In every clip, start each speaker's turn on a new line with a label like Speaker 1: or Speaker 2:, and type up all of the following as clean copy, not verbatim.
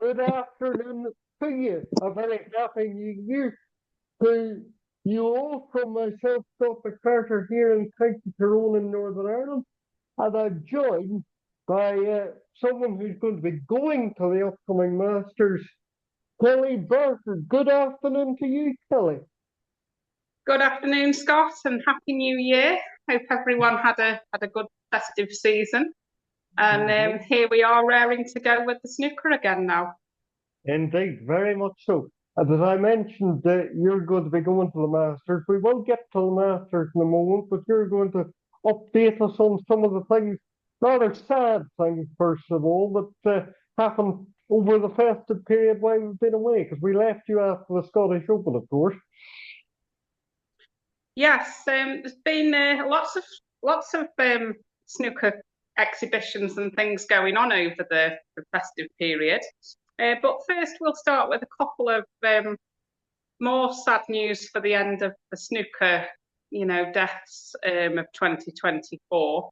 Speaker 1: Good afternoon to you. A very happy new year to you all from myself, Dr. Carter, here in County Tyrone in Northern Ireland. And I'm joined by someone who's going to be going to the upcoming Masters, Kellie Return. Good afternoon to you, Kellie.
Speaker 2: Good afternoon, Scott, and Happy New Year. Hope everyone had a good festive season. And here we are raring to go with the snooker again now.
Speaker 1: Indeed, very much so. And as I mentioned, you're going to be going to the Masters. We will get to the Masters in a moment, but you're going to update us on some of the things, rather sad things, first of all, that happened over the festive period while we've been away, because we left you after the Scottish Open, of course.
Speaker 2: Yes, there's been lots of snooker exhibitions and things going on over the festive period. But first, we'll start with a couple of more sad news for the end of the snooker, deaths of 2024.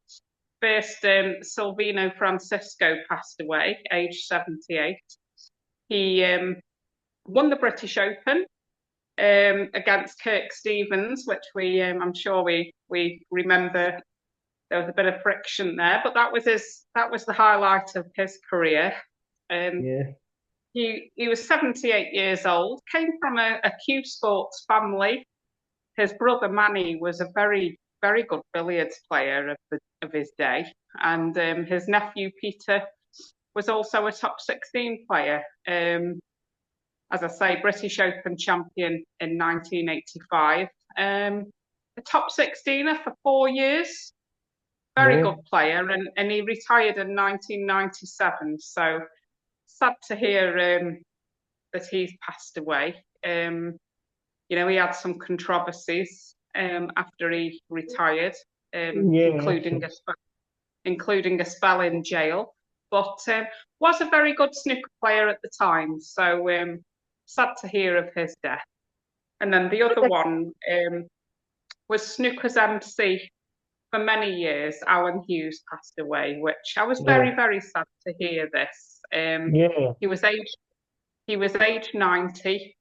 Speaker 2: First, Silvino Francisco passed away, aged 78. He won the British Open against Kirk Stevens, which I'm sure we remember. There was a bit of friction there, but that was the highlight of his career. He was 78 years old, came from a cue sports family. His brother Manny was a very, very good billiards player of his day, and his nephew Peter was also a top 16 player. As I say, British Open champion in 1985. A top 16er for 4 years. Very good player, and he retired in 1997. So sad to hear that he's passed away. He had some controversies after he retired, including a spell in jail. But was a very good snooker player at the time. So sad to hear of his death. And then the other one was snooker's MC for many years. Alan Hughes passed away, which I was very, very sad to hear this. He was aged 90,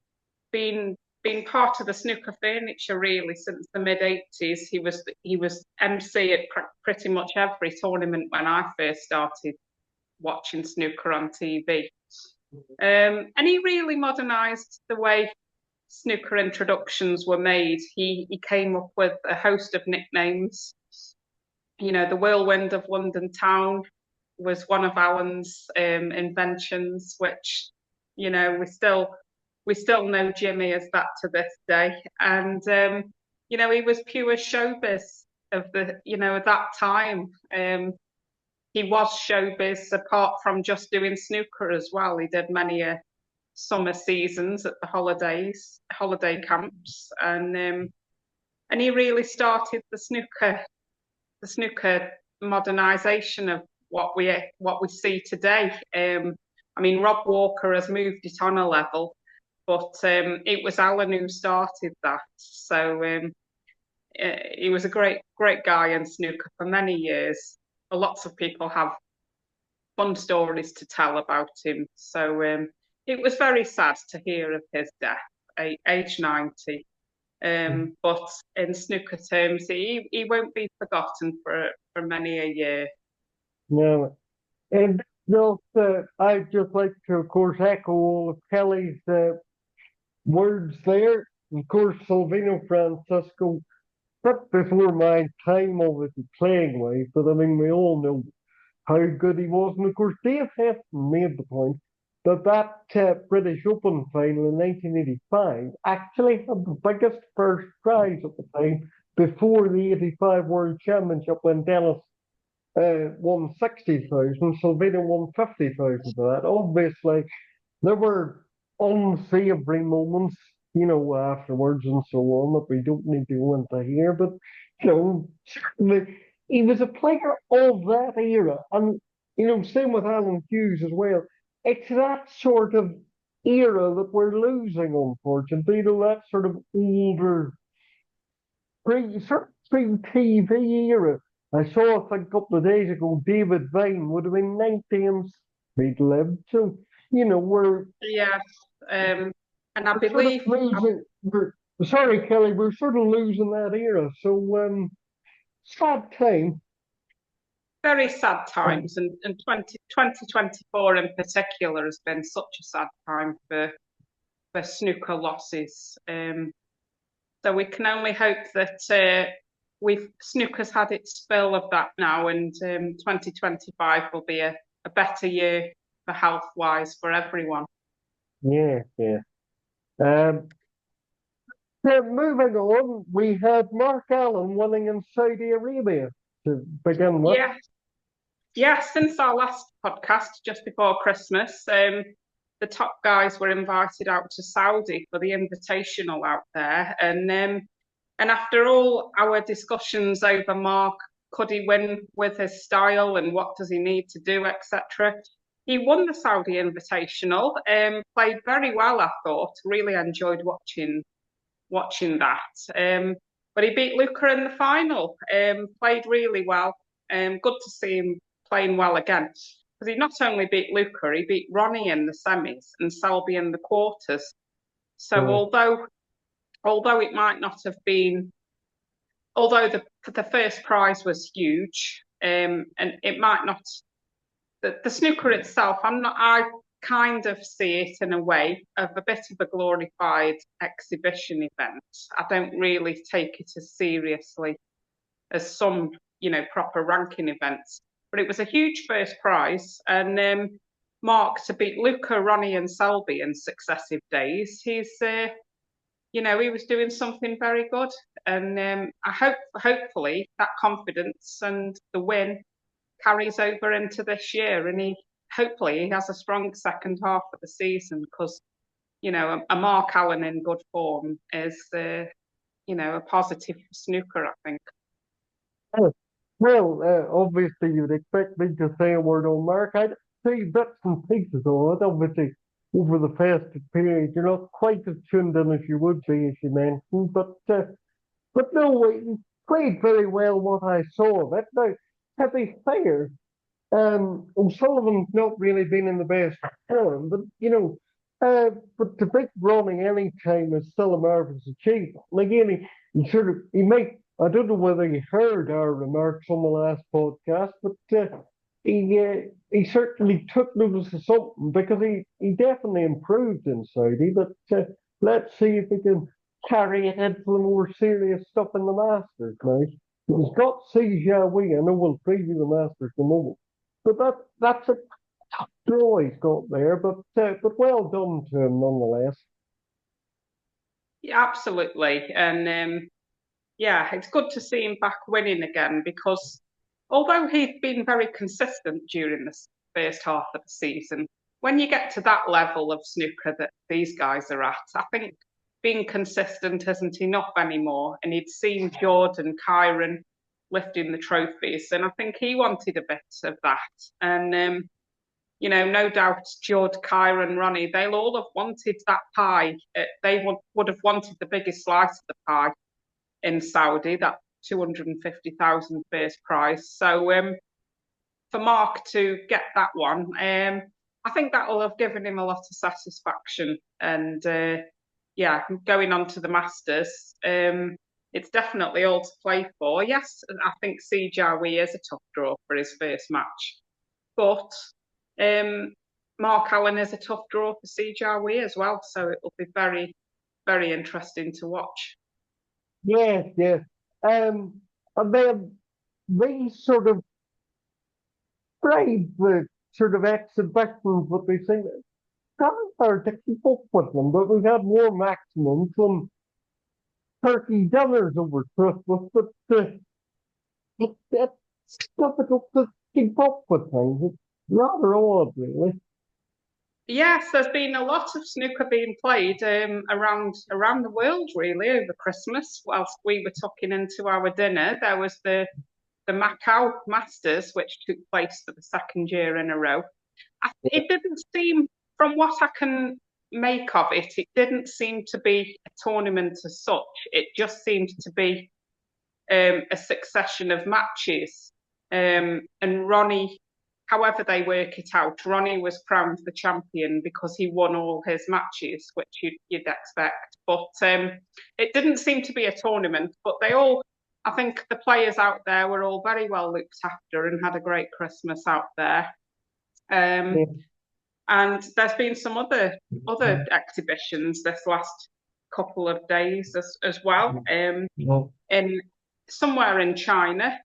Speaker 2: been part of the snooker furniture really since the mid-80s. He was MC at pretty much every tournament when I first started watching snooker on TV. And he really modernised the way snooker introductions were made. He came up with a host of nicknames. The Whirlwind of London Town was one of Alan's inventions, which, we still know Jimmy as that to this day. And, he was pure showbiz of that time. He was showbiz apart from just doing snooker as well. He did many summer seasons at the holiday camps, and he really started the snooker modernisation of what we see today. Rob Walker has moved it on a level, but it was Alan who started that. So he was a great guy in snooker for many years. Lots of people have fun stories to tell about him. So it was very sad to hear of his death, age 90. But in snooker terms, he won't be forgotten for many a year.
Speaker 1: No. And I'd just like to, of course, echo all of Kellie's words there. Of course, Silvino Francisco, not before my time obviously playing wise, but we all know how good he was. And of course, Dave Hefton made the point that British Open final in 1985 actually had the biggest first prize at the time before the 85 World Championship when Dennis won 60,000, Silvino won 50,000 for that. Obviously, there were unsavory moments, afterwards and so on that we don't need to go into here. But, certainly he was a player of that era. And, same with Alan Hughes as well. It's that sort of era that we're losing, unfortunately. That sort of older, pre-TV era. I saw, a couple of days ago, David Vine would have been 90 and he'd lived. So, we're
Speaker 2: Yeah. And I
Speaker 1: sort of
Speaker 2: believe
Speaker 1: losing. Sorry, Kelly, we're sort of losing that era. So, sad time.
Speaker 2: very sad times, and 2024 in particular has been such a sad time for snooker losses. So we can only hope that we've snooker's had its fill of that now, and 2025 will be a better year for health wise for everyone.
Speaker 1: Yeah, yeah. Um, moving on, we had Mark Allen winning in Saudi Arabia to begin with.
Speaker 2: Yeah, yeah. Since our last podcast, just before Christmas, the top guys were invited out to Saudi for the invitational out there, and after all our discussions over Mark, could he win with his style and what does he need to do, etc. He won the Saudi Invitational, played very well, I thought. Really enjoyed watching that. But he beat Luca in the final, played really well. Good to see him playing well again. Because he not only beat Luca, he beat Ronnie in the semis and Selby in the quarters. So
Speaker 1: Yeah,
Speaker 2: although it might not have been, although the first prize was huge, and it might not, the snooker itself, I kind of see it in a way of a bit of a glorified exhibition event. I don't really take it as seriously as some, proper ranking events. But it was a huge first prize, and Mark to beat Luca, Ronnie, and Selby in successive days. He was doing something very good, and hopefully that confidence and the win carries over into this year, and hopefully he has a strong second half of the season because a Mark Allen in good form is a positive for snooker, I think.
Speaker 1: yeah. Well, obviously you'd expect me to say a word on Mark. I'd say bits and pieces on it. Obviously, over the festive period, you're not quite as tuned in as you would be, as you mentioned. But no, he played very well what I saw of it. Now, to be fair, O'Sullivan's not really been in the best form, but but to beat Ronnie any time is still a marvelous achievement. And again, he might. I don't know whether he heard our remarks on the last podcast, but he certainly took notice of something because he definitely improved in Saudi. But let's see if he can carry it into the more serious stuff in the Masters now. He's got Si Jiahui. I know we'll preview the Masters in a moment. But that's a tough draw he's got there, but well done to him nonetheless.
Speaker 2: Yeah, absolutely, and yeah, it's good to see him back winning again because although he's been very consistent during the first half of the season, when you get to that level of snooker that these guys are at, I think being consistent isn't enough anymore. And he'd seen Jordan, Kyron lifting the trophies, and I think he wanted a bit of that. And no doubt Jord, Kyron, Ronnie, they'll all have wanted that pie. They would have wanted the biggest slice of the pie in Saudi, that 250,000 first prize. So for Mark to get that one, I think that will have given him a lot of satisfaction. And yeah, going on to the Masters, it's definitely all to play for. Yes, I think Si Jiahui is a tough draw for his first match, but Mark Allen is a tough draw for Si Jiahui as well. So it will be very, very interesting to watch.
Speaker 1: Yes, yes. And then these sort of brave sort of exhibitions that we see, it's kind of hard to keep up with them, but we've had more maximums from turkey dinners over Christmas, but it's difficult to keep up with things. It's rather odd, really.
Speaker 2: Yes, there's been a lot of snooker being played around the world really over Christmas. Whilst we were tucking into our dinner, there was the Macau Masters, which took place for the second year in a row. It didn't seem, from what I can make of it, it didn't seem to be a tournament as such. It just seemed to be a succession of matches. And Ronnie however they work it out, Ronnie was crowned the champion because he won all his matches, which you'd expect. But it didn't seem to be a tournament, but I think the players out there were all very well looked after and had a great Christmas out there.
Speaker 1: Yeah.
Speaker 2: And there's been some other exhibitions this last couple of days as well. In somewhere in China,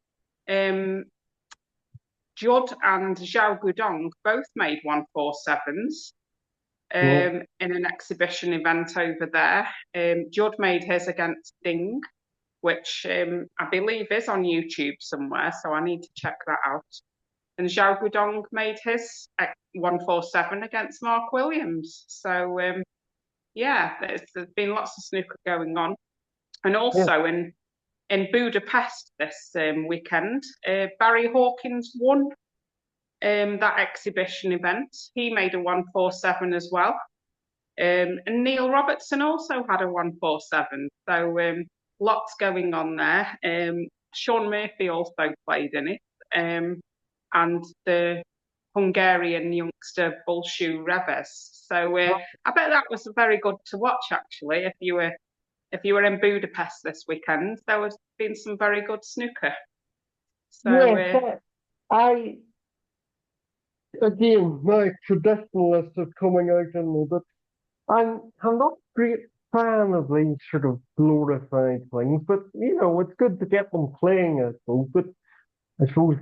Speaker 2: Judd and Zhao Gudong both made 147s in an exhibition event over there. Judd made his against Ding, which I believe is on YouTube somewhere, so I need to check that out. And Zhao Gudong made his 147 against Mark Williams. So, yeah, there's been lots of snooker going on. And also in Budapest this weekend, Barry Hawkins won that exhibition event. He made a 147 as well. And Neil Robertson also had a 147. So lots going on there. Sean Murphy also played in it. And the Hungarian youngster Bulshu Reves. So I bet that was very good to watch actually. If you were in Budapest this weekend, there was been some very good snooker. So
Speaker 1: Again, my traditionalists are coming out in me, but I'm not a great fan of these sort of glorified things. But it's good to get them playing, I suppose. But I suppose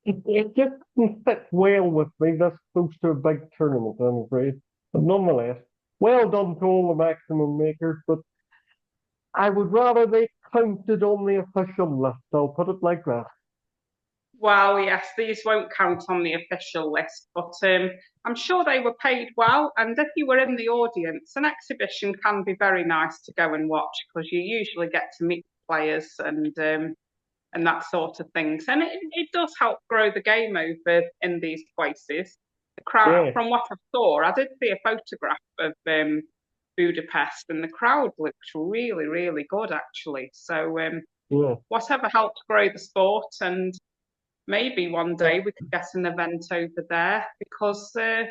Speaker 1: it just doesn't fit well with me. That's close to a big tournament, I'm afraid. But nonetheless, well done to all the maximum makers. But I would rather they counted on the official list. I'll put it like that.
Speaker 2: well, yes, these won't count on the official list, but I'm sure they were paid well. And if you were in the audience, an exhibition can be very nice to go and watch because you usually get to meet players and that sort of things. And it does help grow the game over in these places. The crowd, from what I saw, I did see a photograph of Budapest, and the crowd looked really, really good actually. So whatever helped grow the sport, and maybe one day we could get an event over there because the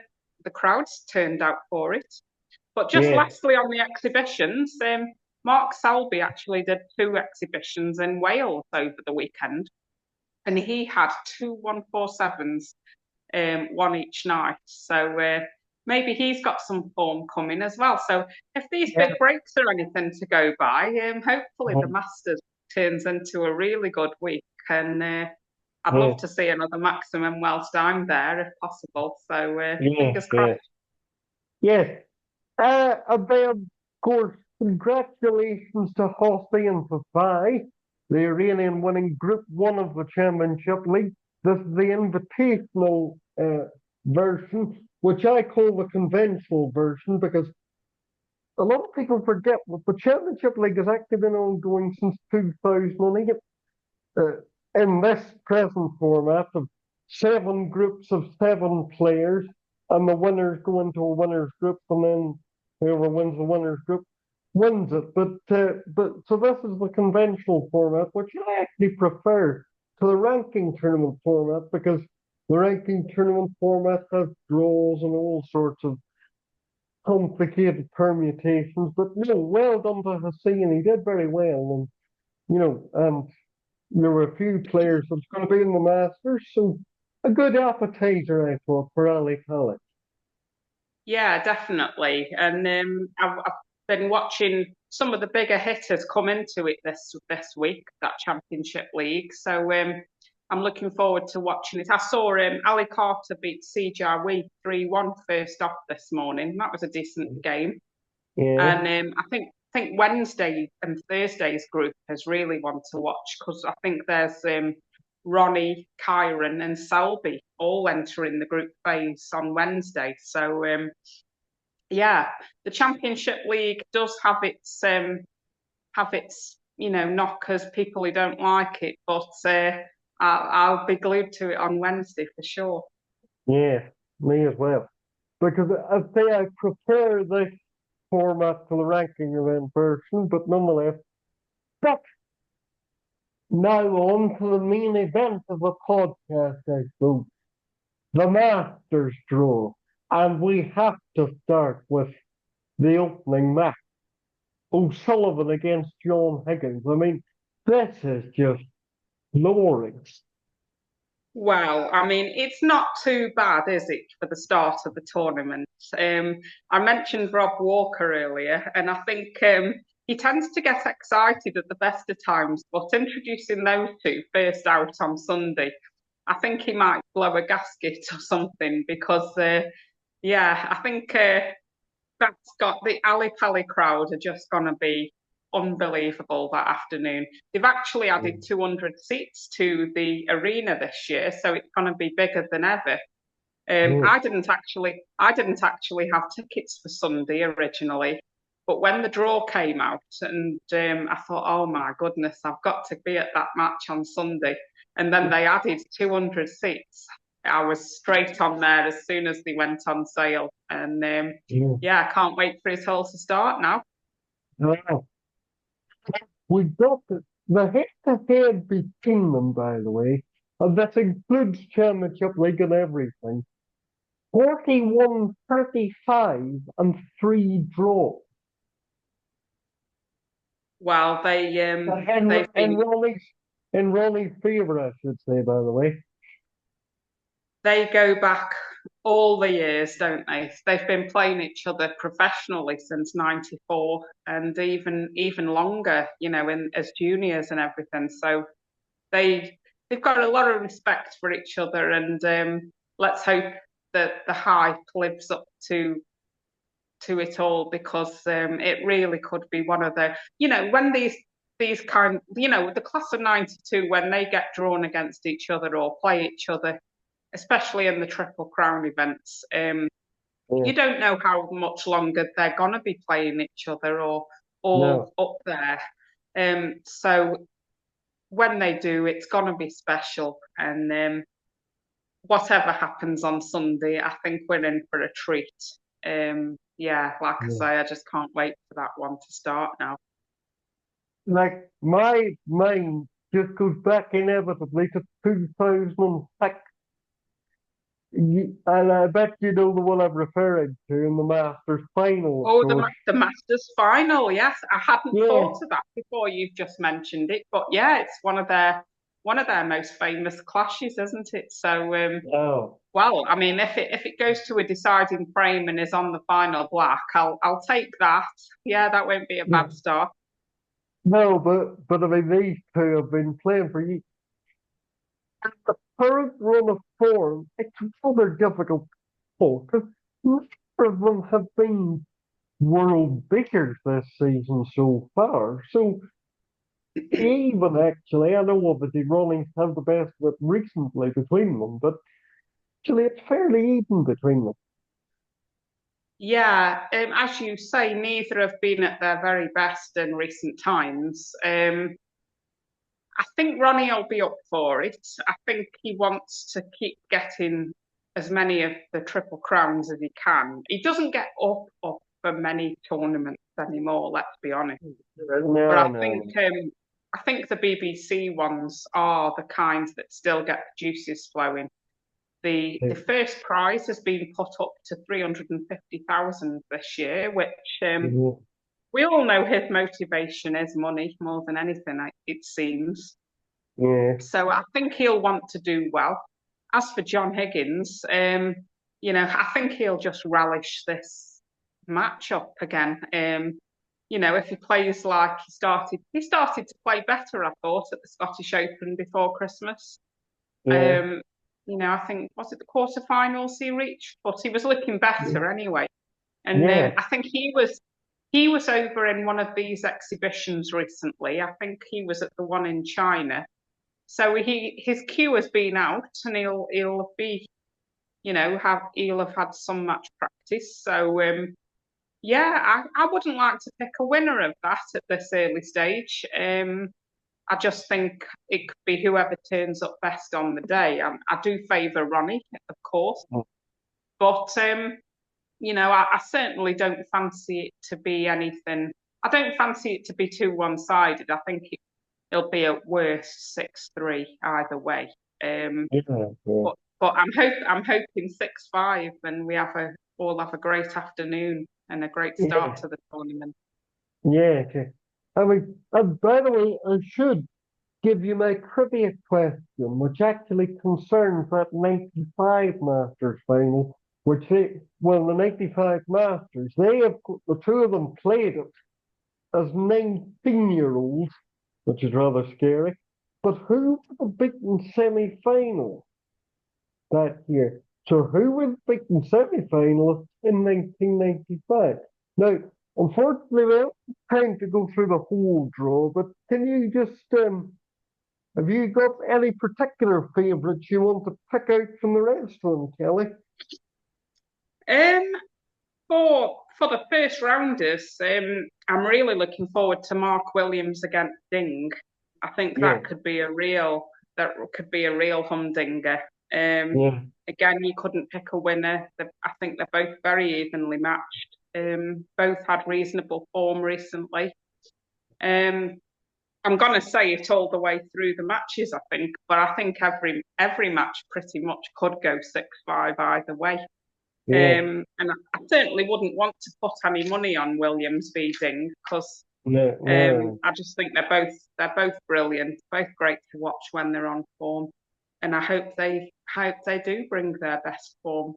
Speaker 2: crowds turned out for it. But just lastly on the exhibitions, Mark Selby actually did 2 exhibitions in Wales over the weekend, and he had 2 147s, one each night. So maybe he's got some form coming as well. So if these big breaks are anything to go by, hopefully the Masters turns into a really good week, and I'd love to see another maximum whilst I'm there if possible. So fingers crossed.
Speaker 1: Yes. Of course, congratulations to Hossie and Fafai. The Iranian winning Group 1 of the Championship League. This is the invitational version, which I call the conventional version because a lot of people forget that the Championship League has actually been ongoing since 2008. In this present format of 7 groups of 7 players, and the winners go into a winners group, and then whoever wins the winners group wins it. But so this is the conventional format, which I actually prefer to the ranking tournament format because the ranking tournament format has draws and all sorts of complicated permutations. But well done to Hussein. He did very well, and there were a few players that's going to be in the Masters, so a good appetizer, I thought, for Ali College.
Speaker 2: Yeah, definitely. And I've been watching some of the bigger hitters come into it this week, that Championship League. So I'm looking forward to watching it. I saw Ali Carter beat CJ Wee 3-1 first off this morning. That was a decent game.
Speaker 1: Yeah.
Speaker 2: And I think Wednesday and Thursday's group is really one to watch because I think there's Ronnie, Kyron, and Selby all entering the group phase on Wednesday. So yeah, the Championship League does have its knockers, people who don't like it, but I'll be glued to it on Wednesday for sure.
Speaker 1: Yeah, me as well. Because I say I prefer this format to the ranking event version, but nonetheless, but Now on to the main event of the podcast, I suppose, the Masters draw. And we have to start with the opening match. O'Sullivan against John Higgins. I mean, this is just glorious.
Speaker 2: Well, I mean, it's not too bad, is it, for the start of the tournament? I mentioned Rob Walker earlier, and I think he tends to get excited at the best of times, but introducing those two first out on Sunday, I think he might blow a gasket or something because, yeah, I think that's got the Ali Pali crowd are just going to be unbelievable that afternoon. They've actually added 200 seats to the arena this year, so it's going to be bigger than ever.
Speaker 1: Mm.
Speaker 2: I didn't actually have tickets for Sunday originally, but when the draw came out, and I thought, oh my goodness, I've got to be at that match on Sunday, and then they added 200 seats. I was straight on there as soon as they went on sale, and
Speaker 1: Mm.
Speaker 2: yeah, I can't wait for it all to start now.
Speaker 1: Wow. We got the head-to-head between them, by the way, and that includes Championship League and everything. 41, 35, and 3 draws.
Speaker 2: Well, they've
Speaker 1: In
Speaker 2: been
Speaker 1: Ronnie's favour, I should say, by the way.
Speaker 2: they go back all the years, don't they? They've been playing each other professionally since '94, and even longer, as juniors and everything. So they've got a lot of respect for each other, and let's hope that the hype lives up to it all because it really could be one of the when these kind the class of '92 when they get drawn against each other or play each other, especially in the Triple Crown events.
Speaker 1: Yeah,
Speaker 2: You don't know how much longer they're gonna be playing each other or all
Speaker 1: no,
Speaker 2: up there. So when they do, it's gonna be special. And whatever happens on Sunday, I think we're in for a treat. Yeah, like I
Speaker 1: no.
Speaker 2: say, I just can't wait for that one to start now.
Speaker 1: Like, my mind just goes back inevitably to 2006. And I bet you know the one I'm referring to in the Masters final, of
Speaker 2: Oh,
Speaker 1: course.
Speaker 2: the Masters final, yes. I hadn't
Speaker 1: Yeah,
Speaker 2: thought of that before you've just mentioned it, but yeah, it's one of their most famous clashes, isn't it? So,
Speaker 1: no,
Speaker 2: well, I mean, if it goes to a deciding frame and is on the final black, I'll take that. Yeah, that won't be a
Speaker 1: yeah.
Speaker 2: bad start.
Speaker 1: No, but I mean, these two have been playing for years. The current run of form, it's rather difficult to because neither of them have been world beaters this season so far. So even actually, I know obviously Ronnie's had the best of it recently between them, but actually it's fairly even between them.
Speaker 2: Yeah, as you say, neither have been at their very best in recent times. I think Ronnie will be up for it. I think he wants to keep getting as many of the Triple Crowns as he can. He doesn't get up for many tournaments anymore, let's be honest. But
Speaker 1: No, no,
Speaker 2: I think the BBC ones are the kinds that still get the juices flowing. The
Speaker 1: no.
Speaker 2: first prize has been put up to 350,000 this year, which we all know his motivation is money more than anything, it seems.
Speaker 1: Yeah,
Speaker 2: So I think he'll want to do well. As for John Higgins, I think he'll just relish this matchup again. If he plays like he started to play better, I thought, at the Scottish Open before Christmas.
Speaker 1: yeah,
Speaker 2: Um, I think was it the quarterfinals he reached, but he was looking better anyway. And
Speaker 1: yeah,
Speaker 2: I think he was over in one of these exhibitions recently. I think he was at the one in China. So his cue has been out, and he'll be he'll have had some match practice. So yeah, I wouldn't like to pick a winner of that at this early stage. I just think it could be whoever turns up best on the day. I do favour Ronnie, of course, but I certainly don't fancy it to be anything. I don't fancy it to be too one-sided. I think it'll be at worst 6-3 either way.
Speaker 1: Yeah, yeah,
Speaker 2: But I'm hoping 6-5, and we have all have a great afternoon and a great start
Speaker 1: yeah,
Speaker 2: to the tournament.
Speaker 1: yeah. Okay. I mean, by the way, I should give you my trivia question, which actually concerns that 95 Masters final, well, the 95 Masters, the two of them played it as 19-year-olds, which is rather scary. But who was the beaten semi-final that year? So who was beaten semi-finalist in 1995? Now, unfortunately, we don't have time to go through the whole draw, but can you just have you got any particular favourites you want to pick out from the rest of them, Kelly?
Speaker 2: Um, for the first rounders, I'm really looking forward to Mark Williams against Ding. I think
Speaker 1: Yeah,
Speaker 2: that could be a real humdinger.
Speaker 1: yeah,
Speaker 2: Again, you couldn't pick a winner. I think they're both very evenly matched. Both had reasonable form recently. Um, I'm going to say it all the way through the matches, I think, but I think every match pretty much could go 6-5 either way.
Speaker 1: yeah,
Speaker 2: And I certainly wouldn't want to put any money on Williams beating because
Speaker 1: no, no.
Speaker 2: I just think they're both brilliant, both great to watch when they're on form, and I hope they do bring their best form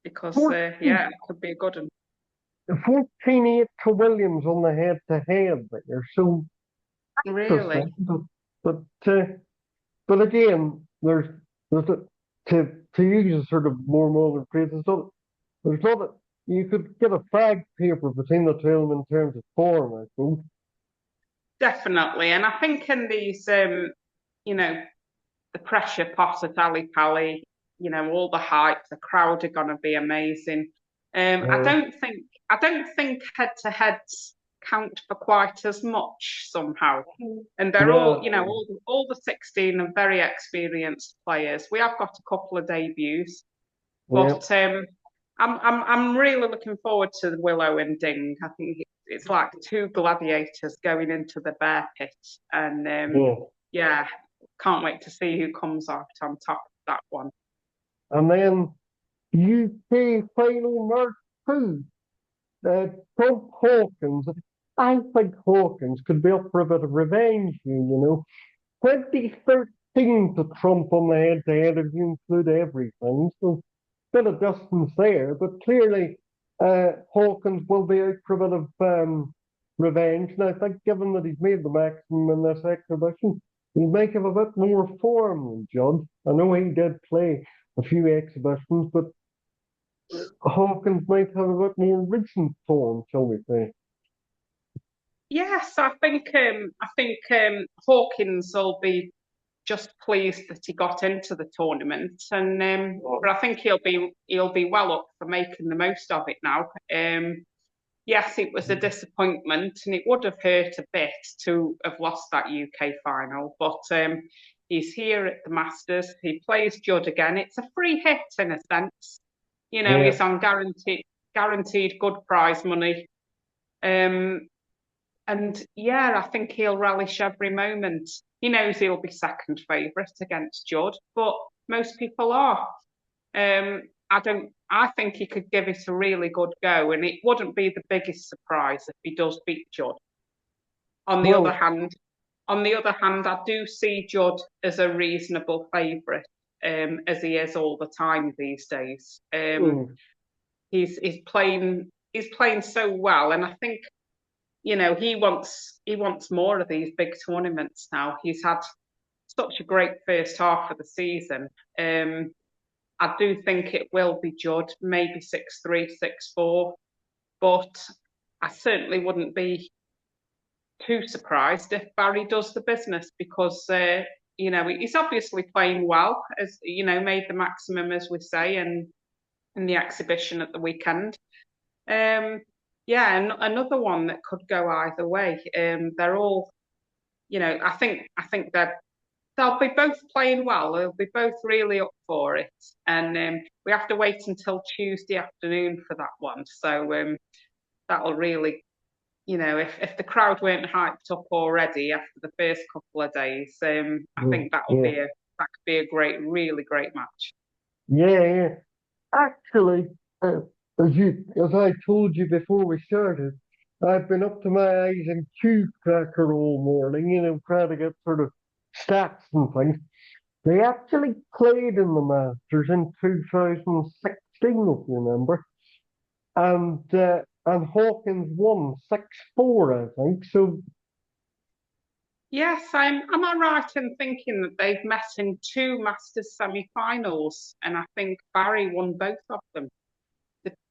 Speaker 2: because
Speaker 1: 14,
Speaker 2: yeah, it could be a good one.
Speaker 1: 14-8 to Williams on the head-to-head there. So
Speaker 2: Really.
Speaker 1: interesting. But, uh, but again, there's a, to use a sort of more modern phrase, there's not a, you could get a fag paper between the two of them in terms of form, I suppose.
Speaker 2: Definitely, and I think in these, you know, the pressure pot at Ali Pali, all the hype, the crowd are going to be amazing. I
Speaker 1: Uh,
Speaker 2: don't think head to heads count for quite as much somehow. And they're all,
Speaker 1: no,
Speaker 2: all the 16 are very experienced players. We have got a couple of debuts,
Speaker 1: yeah,
Speaker 2: but I'm really looking forward to the Willow and Ding. I think it's like two gladiators going into the bear pit, and
Speaker 1: yeah.
Speaker 2: yeah, can't wait to see who comes out on top of that one.
Speaker 1: And then UK final Mark 2. Tom Hawkins. I think Hawkins could be up for a bit of revenge here, 2013 to Trump on the head-to-head if you include everything. So bit of distance there, but clearly Hawkins will be out for a bit of revenge. And I think given that he's made the maximum in this exhibition, he might have a bit more form than Judd. I know he did play a few exhibitions, but Hawkins might have a bit more recent form, shall we say.
Speaker 2: Yes, I think Hawkins will be just pleased that he got into the tournament, and but I think he'll be well up for making the most of it now. Yes, it was a disappointment, and it would have hurt a bit to have lost that UK final. But he's here at the Masters. He plays Judd again. It's a free hit in a sense.
Speaker 1: Yeah,
Speaker 2: He's on guaranteed good prize money. Um, and yeah, I think he'll relish every moment. He knows he'll be second favourite against Judd, but most people are. I don't. I think he could give it a really good go, and it wouldn't be the biggest surprise if he does beat Judd. On the other
Speaker 1: well,
Speaker 2: hand, I do see Judd as a reasonable favourite, as he is all the time these days.
Speaker 1: mm,
Speaker 2: He's playing so well, and I think he wants more of these big tournaments now. He's had such a great first half of the season. I do think it will be Judd, maybe 6-3, 6-4, but I certainly wouldn't be too surprised if Barry does the business because he's obviously playing well, as made the maximum as we say, and in the exhibition at the weekend. Um, yeah, and another one that could go either way. They're all, I think they'll be both playing well. They'll be both really up for it, and we have to wait until Tuesday afternoon for that one. So that'll really if the crowd weren't hyped up already after the first couple of days, I
Speaker 1: Mm,
Speaker 2: think
Speaker 1: yeah,
Speaker 2: that could be a really great match.
Speaker 1: yeah, yeah. Actually, uh, as I told you before we started, I've been up to my eyes in Q Cracker all morning, trying to get sort of stats and things. They actually played in the Masters in 2016, if you remember, and Hawkins won 6-4, I think. So
Speaker 2: Yes, am I right in thinking that they've met in two Masters semi-finals, and I think Barry won both of them.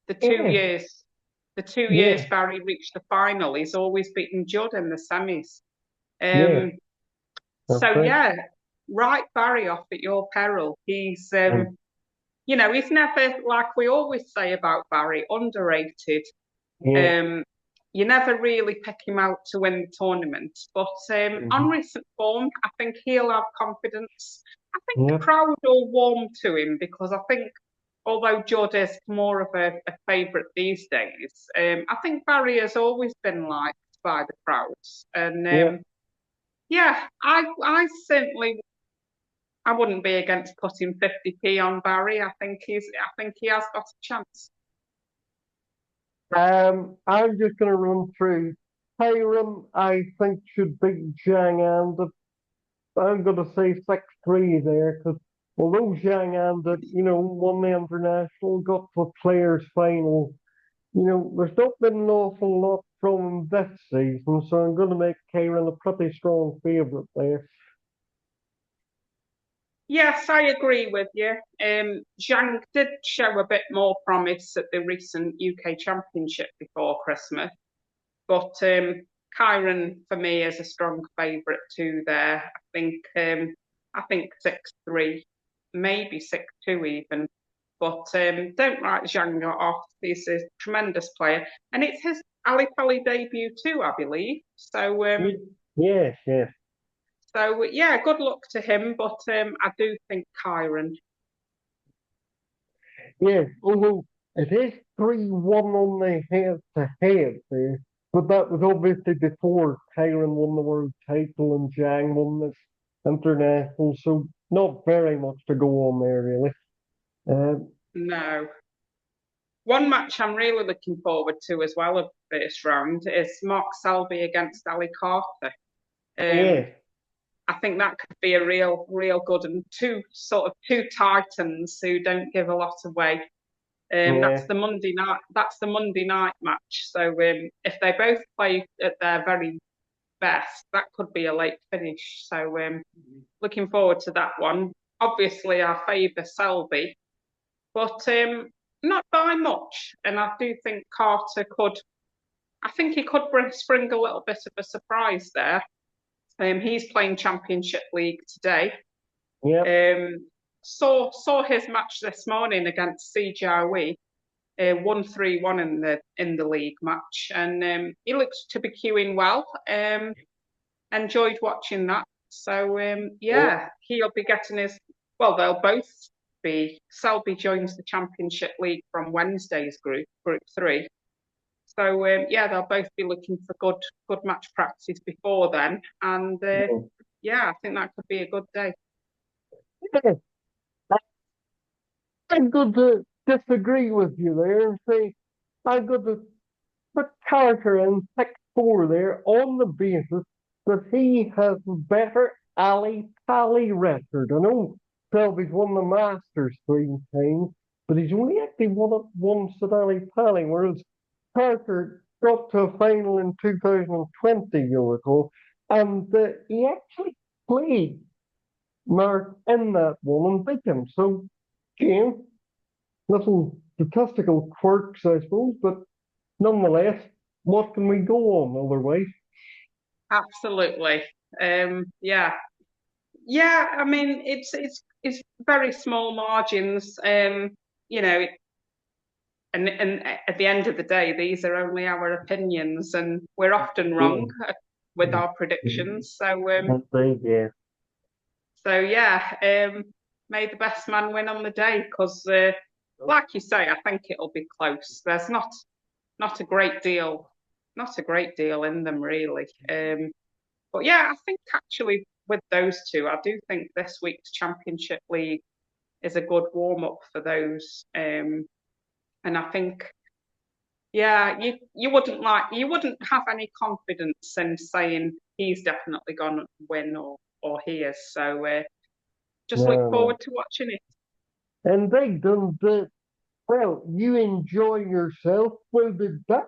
Speaker 2: The two
Speaker 1: yeah,
Speaker 2: years, the two years
Speaker 1: yeah,
Speaker 2: Barry reached the final, he's always beaten Judd in the semis.
Speaker 1: yeah,
Speaker 2: Um,
Speaker 1: that's
Speaker 2: so
Speaker 1: right.
Speaker 2: yeah, write Barry off at your peril.
Speaker 1: Um,
Speaker 2: He's never, like we always say about Barry, underrated.
Speaker 1: yeah,
Speaker 2: Um, you never really pick him out to win the tournament, but on
Speaker 1: mhm,
Speaker 2: recent form, I think he'll have confidence. I think the
Speaker 1: yeah.
Speaker 2: crowd will warm to him because I think, although Judd is more of a favourite these days, I think Barry has always been liked by the crowds, and
Speaker 1: Yeah.
Speaker 2: yeah, I wouldn't be against putting 50p on Barry. I think he has got a chance.
Speaker 1: I'm just going to run through. Hiram, I think, should beat Zhang and I'm going to say 6-3 there because although Zhang and won the international, got to the players' final, there's not been an awful lot from him this season, so I'm going to make Kieran a pretty strong favourite there.
Speaker 2: Yes, I agree with you. Zhang did show a bit more promise at the recent UK Championship before Christmas, but Kyron for me is a strong favourite too. There, I think 6-3, maybe 6-2 even. But don't write Zhang off. He's a tremendous player, and it's his Ali Pali debut too, I believe.
Speaker 1: Yes, yes.
Speaker 2: So yeah, good luck to him. But I do think Kyron.
Speaker 1: Yeah, although it is 3-1 on the head to head there, but that was obviously before Tyron won the world title and Zhang won this international, so not very much to go on there, really. Um,
Speaker 2: No. One match I'm really looking forward to as well of the first round is Mark Selby against Ali Carter. Um,
Speaker 1: yeah,
Speaker 2: I think that could be a real good and two titans who don't give a lot away.
Speaker 1: yeah,
Speaker 2: That's the Monday night match. So if they both play at their very best, that could be a late finish. So looking forward to that one. Obviously, I favour Selby, but not by much. And I do think Carter could. I think he could spring a little bit of a surprise there. He's playing Championship League today.
Speaker 1: yeah,
Speaker 2: Um, saw his match this morning against Si Jiahui. 1-3-1 in the league match, and he looks to be queuing well. Enjoyed watching that. So
Speaker 1: yeah.
Speaker 2: yeah, he'll be getting his. Well, they'll both be. Selby joins the Championship League from Wednesday's Group 3. So yeah, they'll both be looking for good match practice before then, and yeah, I think that could be a good day.
Speaker 1: Yeah. I'm going to disagree with you there and say I'm going to put Carter in 6-4 there on the basis that he has a better Ali Pali record. I know Selby's won the Masters 3 times, but he's only actually won it once at Ali Pali, whereas Carter got to a final in 2020, you'll recall, and he actually played Mark in that one and beat him. So, James, little statistical quirks, I suppose, but nonetheless, what can we go on otherwise?
Speaker 2: Absolutely. Yeah, yeah. I mean, it's very small margins. You know, and at the end of the day, these are only our opinions, and we're often
Speaker 1: Yeah.
Speaker 2: wrong with our predictions.
Speaker 1: Yeah.
Speaker 2: So yeah, may the best man win on the day because, like you say, I think it'll be close. There's not a great deal. not a great deal in them really. But yeah, I think actually with those two, I do think this week's Championship League is a good warm up for those. And I think, yeah, you wouldn't have any confidence in saying he's definitely going to win or he is. So just look
Speaker 1: No, no.
Speaker 2: forward to watching it.
Speaker 1: And they done the, well, you enjoy yourself. We'll be back.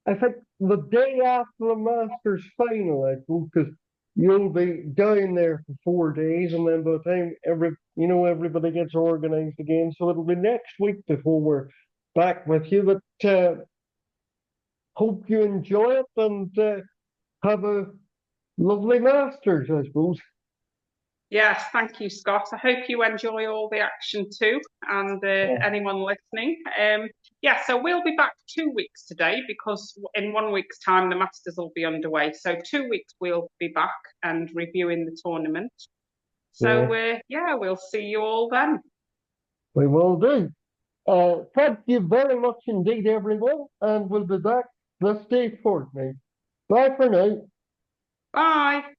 Speaker 1: I think the day after the Masters final, I think, because you'll be down there for 4 days, and then by the time everybody gets organized again, so it'll be next week before we're back with you. But hope you enjoy it and have a lovely Masters, I suppose.
Speaker 2: Yes, thank you, Scott. I hope you enjoy all the action too, and
Speaker 1: Yeah.
Speaker 2: anyone listening. Yeah, so we'll be back 2 weeks today because in 1 week's time the Masters will be underway. So 2 weeks we'll be back and reviewing the tournament.
Speaker 1: Yeah,
Speaker 2: So yeah, we'll see you all then.
Speaker 1: we will do. Thank you very much indeed, everyone, and we'll be back this day fortnight. Bye for now.
Speaker 2: Bye.